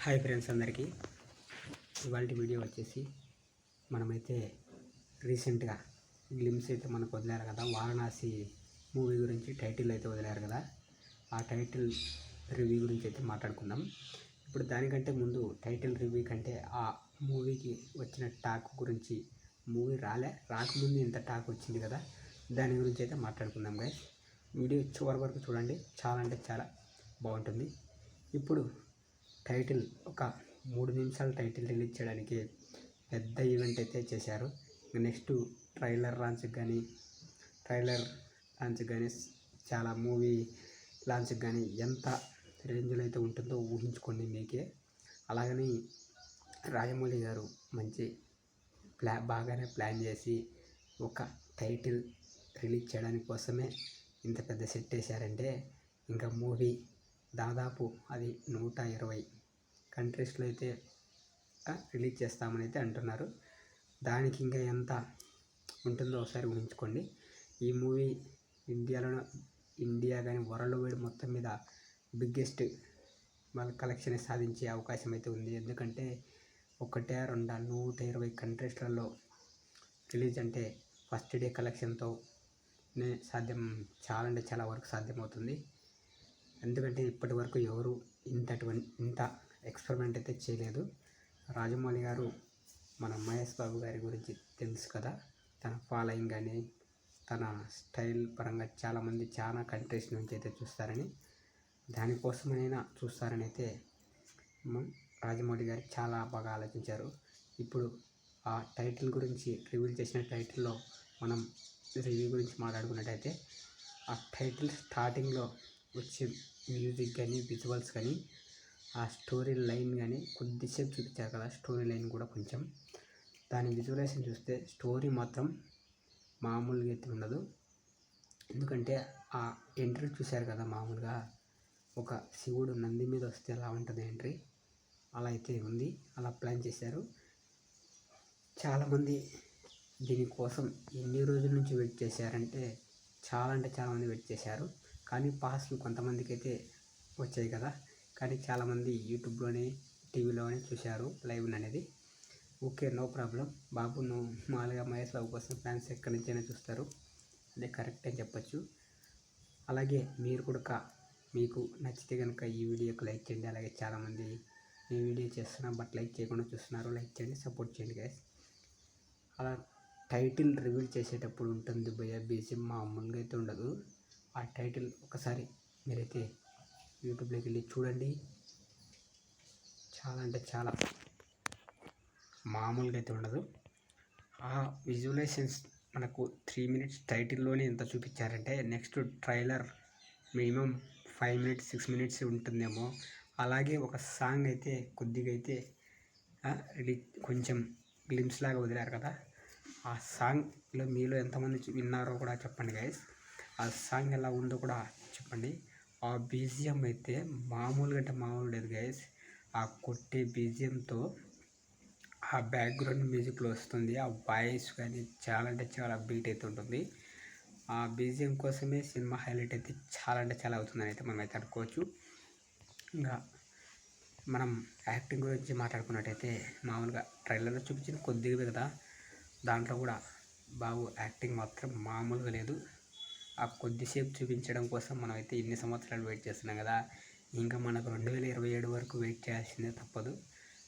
Hi friends అందరికీ. ఇవాళ video వచ్చేసి మనమైతే రీసెంట్గా గ్లిమ్స్ అయితే మనకు వదిలారు కదా, వారణాసి మూవీ గురించి టైటిల్ అయితే వదిలారు కదా, ఆ టైటిల్ రివ్యూ గురించి అయితే మాట్లాడుకుందాం. ఇప్పుడు దానికంటే ముందు టైటిల్ రివ్యూ కంటే ఆ మూవీకి వచ్చిన టాక్ గురించి, మూవీ రాకముందు ఇంత టాక్ వచ్చింది కదా, దాని గురించి అయితే మాట్లాడుకుందాం గైస్. వీడియో చివరి వరకు చూడండి, చాలా అంటే చాలా బాగుంటుంది. ఇప్పుడు టైటిల్ ఒక 3 నిమిషాల టైటిల్ రిలీజ్ చేయడానికి పెద్ద ఈవెంట్ అయితే చేశారు. నెక్స్ట్ ట్రైలర్ లాంచ్కి కానీ చాలా మూవీ లాంచ్కి కానీ ఎంత రేంజ్లో అయితే ఉంటుందో ఊహించుకోండి మీకే. అలాగని రాజమౌళి గారు మంచి బాగానే ప్లాన్ చేసి ఒక టైటిల్ రిలీజ్ చేయడానికి కోసమే ఇంత పెద్ద సెట్ వేశారంటే, ఇంకా మూవీ దాదాపు అది 120 కంట్రీస్లో అయితే రిలీజ్ చేస్తామని అయితే అంటున్నారు. దానికి ఇంకా ఎంత ఉంటుందో ఒకసారి ఊహించుకోండి. ఈ మూవీ ఇండియా కానీ వరల్డ్ వైడ్ మొత్తం మీద బిగ్గెస్ట్ కలెక్షన్ సాధించే అవకాశం అయితే ఉంది. ఎందుకంటే 120 కంట్రీస్లలో రిలీజ్ అంటే ఫస్ట్ డే కలెక్షన్తోనే సాధ్యం, చాలా అంటే చాలా వరకు సాధ్యమవుతుంది. ఎందుకంటే ఇప్పటి వరకు ఎవరు ఇంత ఎక్స్పెరిమెంట్ అయితే చేయలేదు. రాజమౌళి గారు మన మహేష్ బాబు గారి గురించి తెలుసు కదా, తన ఫాలోయింగ్ కానీ తన స్టైల్ పరంగా చాలామంది చాలా కంట్రీస్ నుంచి అయితే చూస్తారని, దానికోసమైనా చూస్తారని అయితే రాజమౌళి గారు చాలా బాగా ఆలోచించారు. ఇప్పుడు ఆ టైటిల్ గురించి రివీల్ చేసిన టైటిల్లో మనం రివ్యూ గురించి మాట్లాడుకున్నట్టయితే, ఆ టైటిల్ స్టార్టింగ్లో వచ్చే మ్యూజిక్ కానీ విజువల్స్ కానీ ఆ స్టోరీ లైన్ కానీ కొద్దిసేపు చూపించారు కదా, స్టోరీ లైన్ కూడా కొంచెం దాని విజువలైజేషన్ చూస్తే స్టోరీ మాత్రం మామూలుగా అయితే ఉండదు. ఎందుకంటే ఆ ఎంట్రీ చూశారు కదా, మామూలుగా ఒక శివుడు నంది మీద వస్తే ఎలా ఉంటుంది ఎంట్రీ, అలా అయితే ఉంది. అలా ప్లాన్ చేశారు. చాలామంది దీనికోసం ఎన్ని రోజుల నుంచి వెయిట్ చేశారంటే చాలామంది వెయిట్ చేశారు. కానీ పాస్లు కొంతమందికి అయితే వచ్చాయి కదా, కానీ చాలామంది యూట్యూబ్లోనే టీవీలోనే చూశారు లైవ్ అనేది. ఓకే, నో ప్రాబ్లం బాబు, నువ్వు మామూలుగా మహేష్ బాబు కోసం ఫ్యాన్స్ ఎక్కడి నుంచైనా చూస్తారు, అదే కరెక్ట్ అని చెప్పొచ్చు. అలాగే మీరు కూడా మీకు నచ్చితే కనుక ఈ వీడియోకి లైక్ చేయండి. అలాగే చాలామంది ఈ వీడియో చేస్తున్నా బట్ లైక్ చేయకుండా చూస్తున్నారు, లైక్ చేయండి, సపోర్ట్ చేయండి గైస్. అలా టైటిల్ రివీల్ చేసేటప్పుడు ఉంటుంది భయ బీజిఎం, మామూలుగా అయితే ఉండదు. ఆ టైటిల్ ఒకసారి మీరైతే యూట్యూబ్లోకి వెళ్ళి చూడండి, చాలా అంటే చాలా మామూలుగా అయితే ఉండదు. ఆ విజువలైజేషన్స్ మనకు 3 మినిట్స్ టైటిల్లోనే ఎంత చూపించారంటే, next trailer minimum 5 minutes 6 minutes ఉంటుందేమో. అలాగే ఒక సాంగ్ అయితే కొద్దిగా అయితే కొంచెం గ్లిమ్స్ లాగా వదిలారు కదా, ఆ సాంగ్లో మీలో ఎంతమంది విన్నారో కూడా చెప్పండి గైస్. ఆ సాంగ్ ఎలా ఉందో కూడా చెప్పండి. ఆ బీజిఎం అయితే మామూలుగా అంటే మామూలు లేదు గైస్. ఆ కొట్టే బీజిఎంతో ఆ బ్యాక్గ్రౌండ్ మ్యూజిక్లో వస్తుంది, ఆ వాయిస్ కానీ చాలా అంటే చాలా బీట్ అయితే ఉంటుంది. ఆ బీజిఎం కోసమే సినిమా హైలైట్ అయితే చాలా అంటే చాలా అవుతుందని అయితే మనం అయితే అనుకోవచ్చు. ఇంకా మనం యాక్టింగ్ గురించి మాట్లాడుకున్నట్టయితే, మామూలుగా ట్రైలర్లో చూపించిన కొద్దిగా కదా, దాంట్లో కూడా బాబు యాక్టింగ్ మాత్రం మామూలుగా లేదు. ఆ కొద్దిసేపు చూపించడం కోసం మనం అయితే ఇన్ని సంవత్సరాలు వెయిట్ చేస్తున్నాం కదా, ఇంకా మనకు 2027 వరకు వెయిట్ చేయాల్సిందే తప్పదు.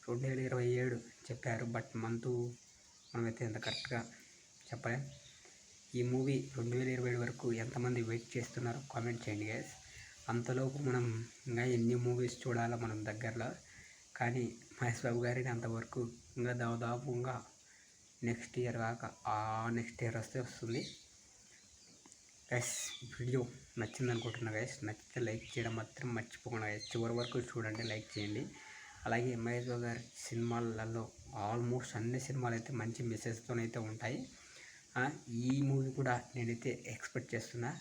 2027 చెప్పారు, బట్ మనమైతే ఎంత కరెక్ట్గా చెప్పలేం. ఈ మూవీ 2027 వరకు ఎంతమంది వెయిట్ చేస్తున్నారో కామెంట్ చేయండి గైస్. అంతలోపు మనం ఇంకా ఎన్ని మూవీస్ చూడాలో మనం దగ్గరలో. కానీ మహేష్ బాబు గారికి అంతవరకు ఇంకా దాదాపు ఇంకా నెక్స్ట్ ఇయర్ కాక నెక్స్ట్ ఇయర్ వస్తుంది గైస్. వీడియో నచ్చింది అనుకుంటున్నా గైస్. నచ్చితే లైక్ చేయడం మాత్రం మర్చిపోకుండా గైస్. చివరి వరకు చూడండి, లైక్ చేయండి. అలాగే మహేష్ బాబు గారి సినిమాలలో ఆల్మోస్ట్ అన్ని సినిమాలు అయితే మంచి మెసేజ్తోనైతే ఉంటాయి. ఈ మూవీ కూడా నేనైతే ఎక్స్పెక్ట్ చేస్తున్నా,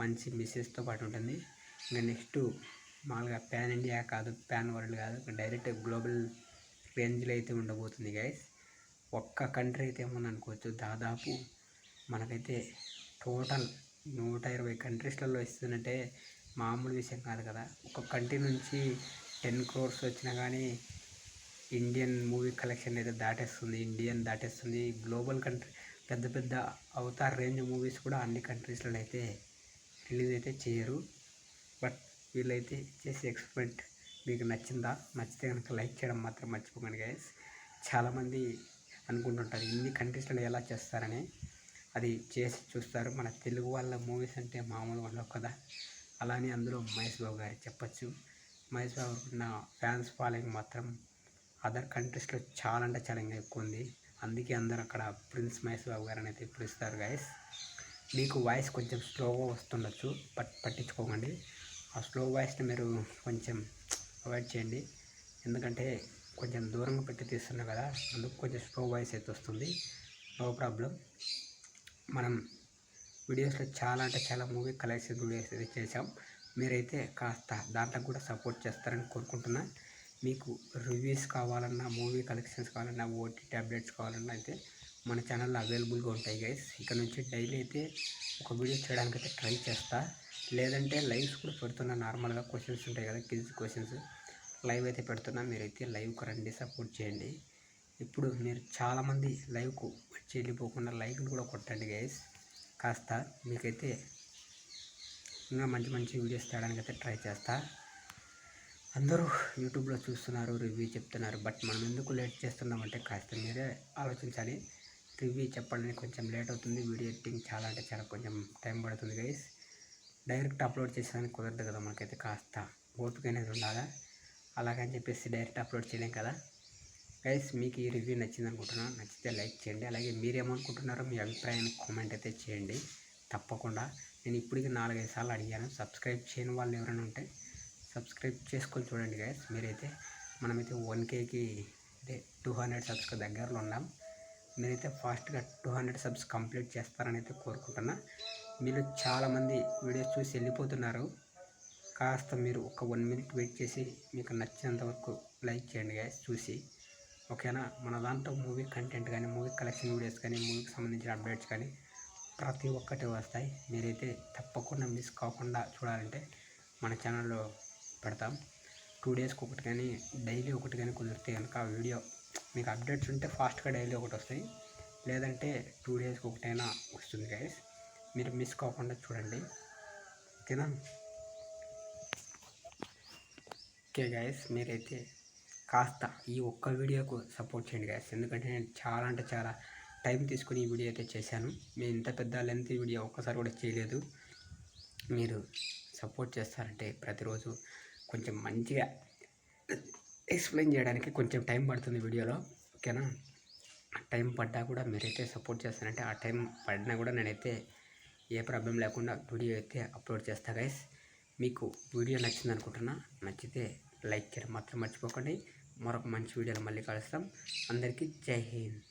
మంచి మెసేజ్తో పాటు ఉంటుంది. ఇంకా నెక్స్ట్ మామూలుగా ప్యాన్ ఇండియా కాదు, ప్యాన్ వరల్డ్ కాదు, డైరెక్ట్ గ్లోబల్ రేంజ్లో అయితే ఉండబోతుంది గైస్. ఒక్క కంట్రీ అయితే ఏమన్నా అనుకోవచ్చు, దాదాపు మనకైతే టోటల్ 120 కంట్రీస్లలో ఇస్తున్నట్టే మామూలు విషయం కాదు కదా. ఒక కంట్రీ నుంచి 10 crores వచ్చినా కానీ ఇండియన్ మూవీ కలెక్షన్ అయితే దాటేస్తుంది. గ్లోబల్ కంట్రీ పెద్ద పెద్ద అవతార్ రేంజ్ మూవీస్ కూడా అన్ని కంట్రీస్లో అయితే రిలీజ్ అయితే చేయరు. బట్ వీళ్ళైతే చేసే ఎక్స్పెరిమెంట్ మీకు నచ్చితే కనుక లైక్ చేయడం మాత్రం మర్చిపోకండి గైస్. చాలామంది అనుకుంటుంటారు ఇన్ని కంట్రీస్లో ఎలా చేస్తారని, అది చేసి చూస్తారు. మన తెలుగు వాళ్ళ మూవీస్ అంటే మామూలుగా ఉండవు కదా. అలానే అందులో మహేష్ బాబు గారు చెప్పచ్చు. మహేష్ బాబు ఉన్న ఫ్యాన్స్ ఫాలోయింగ్ మాత్రం అదర్ కంట్రీస్లో చాలా అంటే చాలా ఇంకా ఎక్కువ ఉంది. అందుకే అందరూ అక్కడ ప్రిన్స్ మహేష్ బాబు గారు అయితే పిలుస్తారు గైస్. మీకు వాయిస్ కొంచెం స్లోగా వస్తుండొచ్చు, పట్టించుకోకండి. ఆ స్లో వాయిస్ని మీరు కొంచెం అవాయిడ్ చేయండి. ఎందుకంటే కొంచెం దూరంగా పెట్టి తీస్తున్నా కదా, అందుకు కొంచెం స్లో వాయిస్ అయితే వస్తుంది. No problem. మనం వీడియోస్లో చాలా అంటే చాలా మూవీ కలెక్షన్ వీడియోస్ అయితే చేసాం. మీరైతే కాస్త దాంట్లో కూడా సపోర్ట్ చేస్తారని కోరుకుంటున్నా. మీకు రివ్యూస్ కావాలన్నా, మూవీ కలెక్షన్స్ కావాలన్నా, ఓటీటీ అప్డేట్స్ కావాలన్నా అయితే మన ఛానల్లో అవైలబుల్గా ఉంటాయి గైస్. ఇక్కడ నుంచి డైలీ అయితే ఒక వీడియో చేయడానికి అయితే ట్రై చేస్తా. లేదంటే లైవ్స్ కూడా పెడుతున్నా. నార్మల్గా క్వశ్చన్స్ ఉంటాయి కదా, క్విజ్ క్వశ్చన్స్ లైవ్ అయితే పెడుతున్నా. మీరైతే లైవ్కి రండి, సపోర్ట్ చేయండి. ఇప్పుడు మీరు చాలామంది లైవ్కు వచ్చి వెళ్ళిపోకుండా లైక్లు కూడా కొట్టండి గైస్. కాస్త మీకైతే ఇంకా మంచి మంచి వీడియోస్ తేయడానికి అయితే ట్రై చేస్తా. అందరూ యూట్యూబ్లో చూస్తున్నారు, రివ్యూ చెప్తున్నారు. బట్ మనం ఎందుకు లేట్ చేస్తున్నామంటే కాస్త మీరే ఆలోచించాలి. రివ్యూ చెప్పడానికి కొంచెం లేట్ అవుతుంది. వీడియో ఎడిటింగ్ చాలా అంటే చాలా కొంచెం టైం పడుతుంది గైస్. డైరెక్ట్ అప్లోడ్ చేసేదానికి కుదరదు కదా, మనకైతే కాస్త ఓపిక అనేది ఉండాలా. అలాగని చెప్పేసి డైరెక్ట్ అప్లోడ్ చేయలేం కదా గైస్. మీకు ఈ రివ్యూ నచ్చింది అనుకుంటున్నాను. నచ్చితే లైక్ చేయండి. అలాగే మీరేమనుకుంటున్నారో మీ అభిప్రాయాన్ని కామెంట్ అయితే చేయండి తప్పకుండా. నేను ఇప్పటికి 4-5 సార్లు అడిగాను. సబ్స్క్రైబ్ చేయని వాళ్ళు ఎవరైనా ఉంటే సబ్స్క్రైబ్ చేసుకొని చూడండి గైస్. మీరైతే మనమైతే 1Kకి అంటే 200 సబ్స్కి దగ్గరలో ఉన్నాం. మీరైతే ఫాస్ట్గా 200 సబ్స్ కంప్లీట్ చేస్తారని అయితే కోరుకుంటున్నా. మీరు చాలామంది వీడియోస్ చూసి వెళ్ళిపోతున్నారు. కాస్త మీరు ఒక 1 మినిట్ వెయిట్ చేసి మీకు నచ్చినంత వరకు లైక్ చేయండి గైస్ చూసి, ఓకేనా. మన దాంట్లో మూవీ కంటెంట్ కానీ, మూవీ కలెక్షన్ వీడియోస్ కానీ, మూవీకి సంబంధించిన అప్డేట్స్ కానీ ప్రతి ఒక్కటి వస్తాయి. మీరైతే తప్పకుండా మిస్ కాకుండా చూడాలంటే మన ఛానల్లో పెడతాం. 2 డేస్కి ఒకటి కానీ, డైలీ ఒకటి కానీ కుదిరితే కనుక వీడియో మీకు అప్డేట్స్ ఉంటే ఫాస్ట్గా డైలీ ఒకటి వస్తాయి. లేదంటే 2 డేస్కి ఒకటైనా వస్తుంది గైస్. మీరు మిస్ కాకుండా చూడండి, ఓకేనా. ఓకే గైస్, మీరైతే కాస్త ఈ ఒక్క వీడియోకు సపోర్ట్ చేయండి గైస్. ఎందుకంటే నేను చాలా అంటే చాలా టైం తీసుకుని ఈ వీడియో అయితే చేశాను. నేను ఇంత పెద్ద లెంత్ వీడియో ఒక్కసారి కూడా చేయలేదు. మీరు సపోర్ట్ చేస్తారంటే ప్రతిరోజు కొంచెం మంచిగా ఎక్స్ప్లెయిన్ చేయడానికి కొంచెం టైం పడుతుంది వీడియోలో, ఓకేనా. టైం పడ్డా కూడా మీరైతే సపోర్ట్ చేస్తారంటే ఆ టైం పడినా కూడా నేనైతే ఏ ప్రాబ్లం లేకుండా వీడియో అయితే అప్లోడ్ చేస్తా గైస్. మీకు వీడియో నచ్చింది అనుకుంటున్నా. నచ్చితే లైక్ చేయడం మాత్రం మర్చిపోకండి. మరొక మంచి వీడియోలో మళ్ళీ కలుస్తాం. అందరికీ జై హింద్.